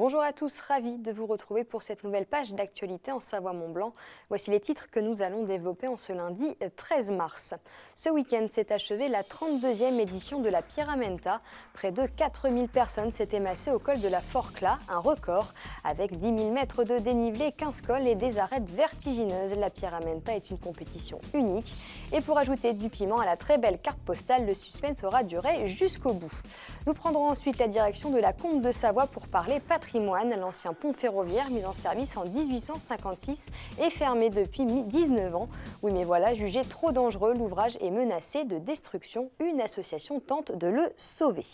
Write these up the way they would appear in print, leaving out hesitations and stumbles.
Bonjour à tous, ravi de vous retrouver pour cette nouvelle page d'actualité en Savoie-Mont-Blanc. Voici les titres que nous allons développer en ce lundi 13 mars. Ce week-end s'est achevée la 32e édition de la Pyramenta. Près de 4000 personnes s'étaient massées au col de la Forclaz, un record. Avec 10 000 mètres de dénivelé, 15 cols et des arêtes vertigineuses, la Pyramenta est une compétition unique. Et pour ajouter du piment à la très belle carte postale, le suspense aura duré jusqu'au bout. Nous prendrons ensuite la direction de la Combe de Savoie pour parler patrimoine. L'ancien pont ferroviaire mis en service en 1856 est fermé depuis 19 ans. Oui, mais voilà, jugé trop dangereux, l'ouvrage est menacé de destruction. Une association tente de le sauver.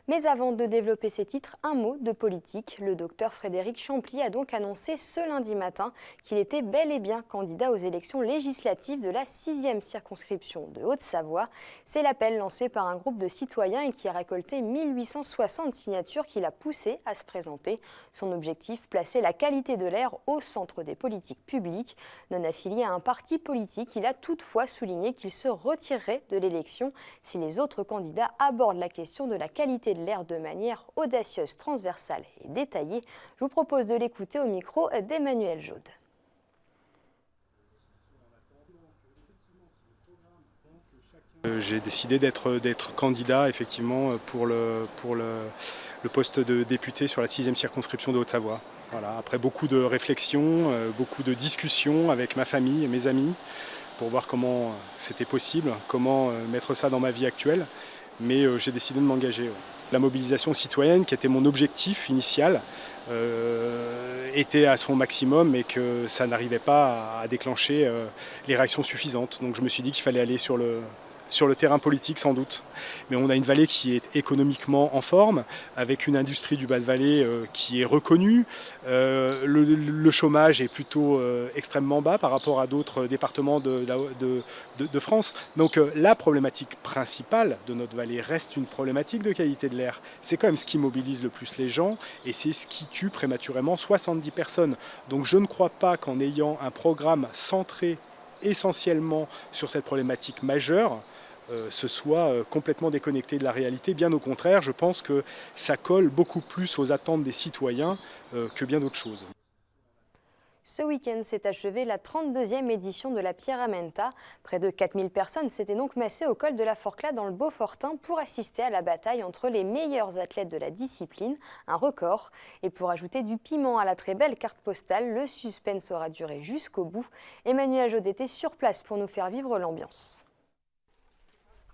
Mais avant de développer ces titres, un mot de politique. Le docteur Frédéric Champly a donc annoncé ce lundi matin qu'il était bel et bien candidat aux élections législatives de la 6e circonscription de Haute-Savoie. C'est l'appel lancé par un groupe de citoyens et qui a récolté 1860 signatures qui l'a poussé à se présenter. Son objectif, placer la qualité de l'air au centre des politiques publiques. Non affilié à un parti politique, il a toutefois souligné qu'il se retirerait de l'élection si les autres candidats abordent la question de la qualité de l'air de manière audacieuse, transversale et détaillée. Je vous propose de l'écouter au micro d'Emmanuel Jaude. J'ai décidé d'être candidat effectivement pour le poste de député sur la 6e circonscription de Haute-Savoie. Voilà, après beaucoup de réflexions, beaucoup de discussions avec ma famille et mes amis pour voir comment c'était possible, comment mettre ça dans ma vie actuelle. Mais j'ai décidé de m'engager. Ouais. La mobilisation citoyenne, qui était mon objectif initial, était à son maximum et que ça n'arrivait pas à déclencher les réactions suffisantes. Donc je me suis dit qu'il fallait aller sur le terrain politique sans doute. Mais on a une vallée qui est économiquement en forme, avec une industrie du bas-de-vallée qui est reconnue. Le chômage est plutôt extrêmement bas par rapport à d'autres départements de France. Donc la problématique principale de notre vallée reste une problématique de qualité de l'air. C'est quand même ce qui mobilise le plus les gens et c'est ce qui tue prématurément 70 personnes. Donc je ne crois pas qu'en ayant un programme centré essentiellement sur cette problématique majeure, ce soit complètement déconnecté de la réalité. Bien au contraire, je pense que ça colle beaucoup plus aux attentes des citoyens que bien d'autres choses. Ce week-end s'est achevée la 32e édition de la Pyramenta. Près de 4000 personnes s'étaient donc massées au col de la Forclaz dans le Beaufortain pour assister à la bataille entre les meilleurs athlètes de la discipline, un record. Et pour ajouter du piment à la très belle carte postale, le suspense aura duré jusqu'au bout. Emmanuel Jaude était sur place pour nous faire vivre l'ambiance.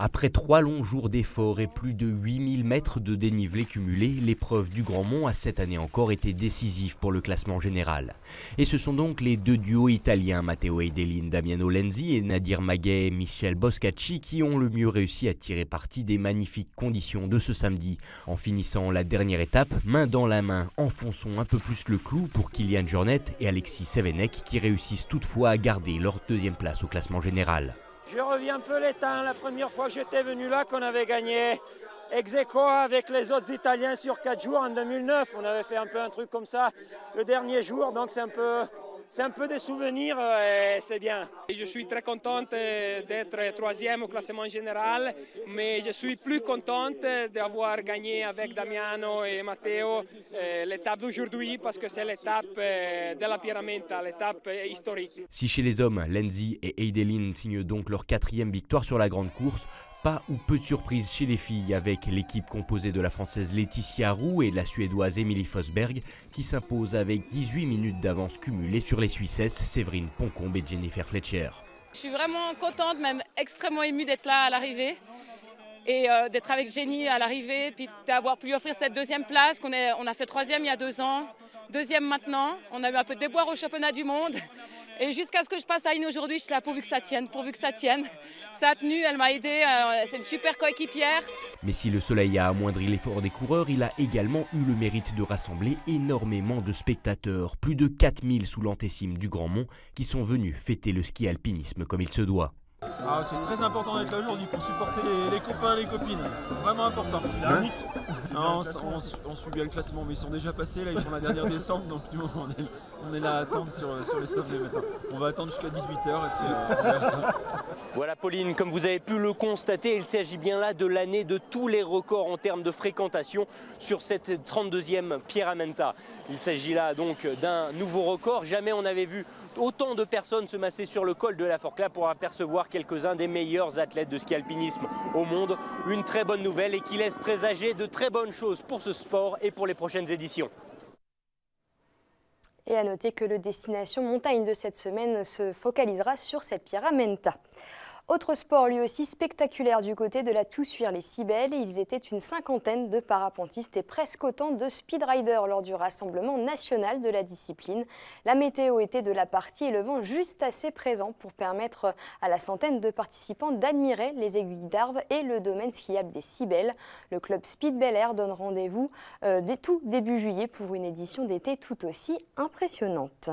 Après 3 longs jours d'efforts et plus de 8000 mètres de dénivelé cumulé, l'épreuve du Grand Mont a cette année encore été décisive pour le classement général. Et ce sont donc les deux duos italiens, Matteo Eidelin, Damiano Lenzi et Nadir Maguet et Michel Boscacci qui ont le mieux réussi à tirer parti des magnifiques conditions de ce samedi. En finissant la dernière étape, main dans la main, enfonçons un peu plus le clou pour Kylian Jornet et Alexis Sevenek qui réussissent toutefois à garder leur 2e place au classement général. Je reviens un peu les temps, la première fois que j'étais venu là, qu'on avait gagné ex aequo avec les autres Italiens sur 4 jours en 2009. On avait fait un peu un truc comme ça le dernier jour, donc c'est un peu des souvenirs et c'est bien. Je suis très contente d'être 3e au classement général, mais je suis plus contente d'avoir gagné avec Damiano et Matteo l'étape d'aujourd'hui parce que c'est l'étape de la Pyramenta, l'étape historique. Si chez les hommes, Lenzi et Eidelin signent donc leur 4e victoire sur la grande course, pas ou peu de surprise chez les filles avec l'équipe composée de la française Laetitia Roux et de la suédoise Emilie Fosberg qui s'imposent avec 18 minutes d'avance cumulée sur les Suissesses Séverine Poncombe et Jennifer Fletcher. Je suis vraiment contente, même extrêmement émue d'être là à l'arrivée et d'être avec Jenny à l'arrivée, puis d'avoir pu offrir cette 2e place. On a fait 3e il y a 2 ans, 2e maintenant. On a eu un peu de déboire au championnat du monde. Et jusqu'à ce que je passe à Aïn aujourd'hui, je suis là pourvu que ça tienne, pourvu que ça tienne. Ça a tenu, elle m'a aidé, c'est une super coéquipière. Mais si le soleil a amoindri l'effort des coureurs, il a également eu le mérite de rassembler énormément de spectateurs. Plus de 4000 sous l'antécime du Grand Mont qui sont venus fêter le ski alpinisme comme il se doit. Ah, c'est très important d'être là aujourd'hui pour supporter les copains et les copines. Vraiment important. C'est un mythe. Non, on suit bien le classement, mais ils sont déjà passés. Là, ils font la dernière descente. Donc, on est là à attendre sur les softlets maintenant. On va attendre jusqu'à 18h. Voilà Pauline, comme vous avez pu le constater, il s'agit bien là de l'année de tous les records en termes de fréquentation sur cette 32e Pierramenta. Il s'agit là donc d'un nouveau record. Jamais on n'avait vu autant de personnes se masser sur le col de la Forclaz pour apercevoir quelques-uns des meilleurs athlètes de ski alpinisme au monde. Une très bonne nouvelle et qui laisse présager de très bonnes choses pour ce sport et pour les prochaines éditions. Et à noter que le Destination Montagne de cette semaine se focalisera sur cette Pierramenta. Autre sport lui aussi spectaculaire du côté de la Toussuire-les-Cibelles. Ils étaient une cinquantaine de parapentistes et presque autant de speedriders lors du rassemblement national de la discipline. La météo était de la partie et le vent juste assez présent pour permettre à la centaine de participants d'admirer les aiguilles d'Arve et le domaine skiable des Cibelles. Le club Speed Bel Air donne rendez-vous tout début juillet pour une édition d'été tout aussi impressionnante.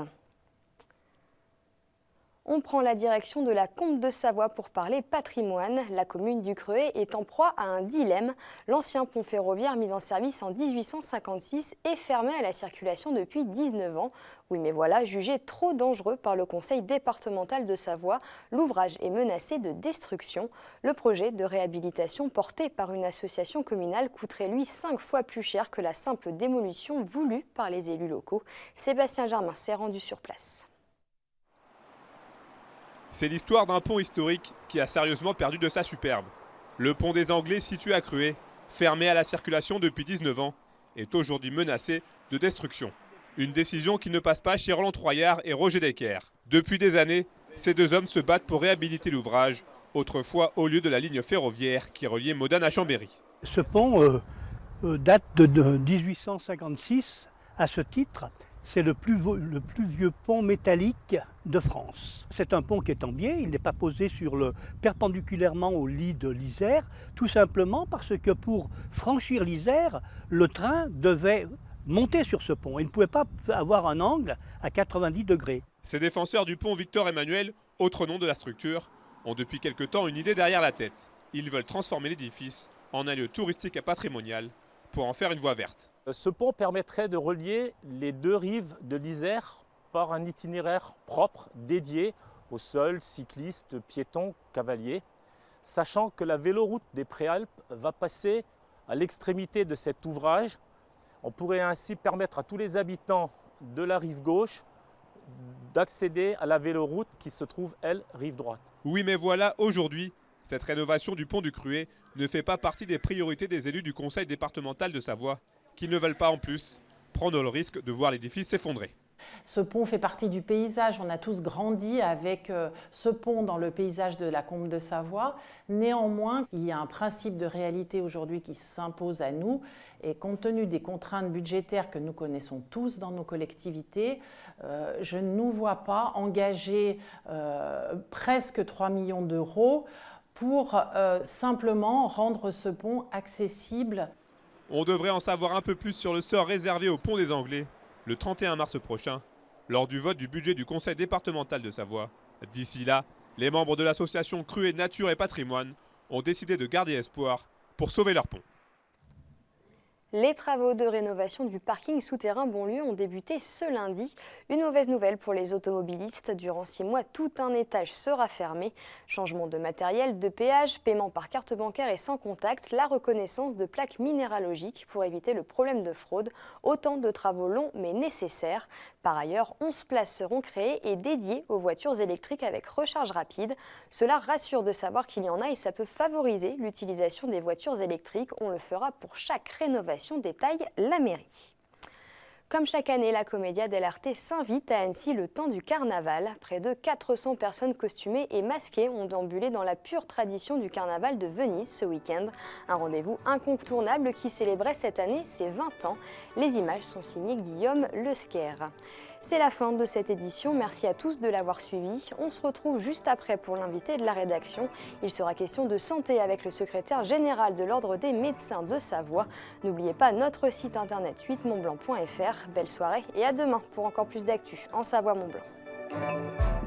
On prend la direction de la Combe de Savoie pour parler patrimoine. La commune du Creuet est en proie à un dilemme. L'ancien pont ferroviaire mis en service en 1856 est fermé à la circulation depuis 19 ans. Oui, mais voilà, jugé trop dangereux par le conseil départemental de Savoie, l'ouvrage est menacé de destruction. Le projet de réhabilitation porté par une association communale coûterait lui 5 fois plus cher que la simple démolition voulue par les élus locaux. Sébastien Germain s'est rendu sur place. C'est l'histoire d'un pont historique qui a sérieusement perdu de sa superbe. Le pont des Anglais, situé à Creuet, fermé à la circulation depuis 19 ans, est aujourd'hui menacé de destruction. Une décision qui ne passe pas chez Roland Troyard et Roger Decker. Depuis des années, ces deux hommes se battent pour réhabiliter l'ouvrage, autrefois au lieu de la ligne ferroviaire qui reliait Modane à Chambéry. Ce pont date de 1856. À ce titre, c'est le plus vieux pont métallique de France. C'est un pont qui est en biais, il n'est pas posé perpendiculairement au lit de l'Isère, tout simplement parce que pour franchir l'Isère, le train devait monter sur ce pont. Il ne pouvait pas avoir un angle à 90 degrés. Ces défenseurs du pont Victor-Emmanuel, autre nom de la structure, ont depuis quelque temps une idée derrière la tête. Ils veulent transformer l'édifice en un lieu touristique et patrimonial pour en faire une voie verte. Ce pont permettrait de relier les deux rives de l'Isère par un itinéraire propre, dédié aux seuls cyclistes, piétons, cavaliers, sachant que la véloroute des Préalpes va passer à l'extrémité de cet ouvrage. On pourrait ainsi permettre à tous les habitants de la rive gauche d'accéder à la véloroute qui se trouve, elle, rive droite. Oui, mais voilà, aujourd'hui, cette rénovation du pont du Creuet ne fait pas partie des priorités des élus du conseil départemental de Savoie, qui ne veulent pas en plus prendre le risque de voir l'édifice s'effondrer. Ce pont fait partie du paysage, on a tous grandi avec ce pont dans le paysage de la Combe de Savoie. Néanmoins, il y a un principe de réalité aujourd'hui qui s'impose à nous et compte tenu des contraintes budgétaires que nous connaissons tous dans nos collectivités, je ne nous vois pas engager presque 3 millions d'euros pour simplement rendre ce pont accessible. On devrait en savoir un peu plus sur le sort réservé au pont des Anglais le 31 mars prochain, lors du vote du budget du conseil départemental de Savoie. D'ici là, les membres de l'association Creuet Nature et Patrimoine ont décidé de garder espoir pour sauver leur pont. Les travaux de rénovation du parking souterrain Bonlieu ont débuté ce lundi. Une mauvaise nouvelle pour les automobilistes. Durant 6 mois, tout un étage sera fermé. Changement de matériel, de péage, paiement par carte bancaire et sans contact, la reconnaissance de plaques minéralogiques pour éviter le problème de fraude. Autant de travaux longs mais nécessaires. Par ailleurs, 11 places seront créées et dédiées aux voitures électriques avec recharge rapide. Cela rassure de savoir qu'il y en a et ça peut favoriser l'utilisation des voitures électriques. On le fera pour chaque rénovation, détaille la mairie. Comme chaque année, la Commedia dell'Arte s'invite à Annecy le temps du carnaval. Près de 400 personnes costumées et masquées ont déambulé dans la pure tradition du carnaval de Venise ce week-end. Un rendez-vous incontournable qui célébrait cette année ses 20 ans. Les images sont signées Guillaume Lesquer. C'est la fin de cette édition. Merci à tous de l'avoir suivi. On se retrouve juste après pour l'invité de la rédaction. Il sera question de santé avec le secrétaire général de l'Ordre des médecins de Savoie. N'oubliez pas notre site internet 8montblanc.fr. Belle soirée et à demain pour encore plus d'actu en Savoie-Mont-Blanc.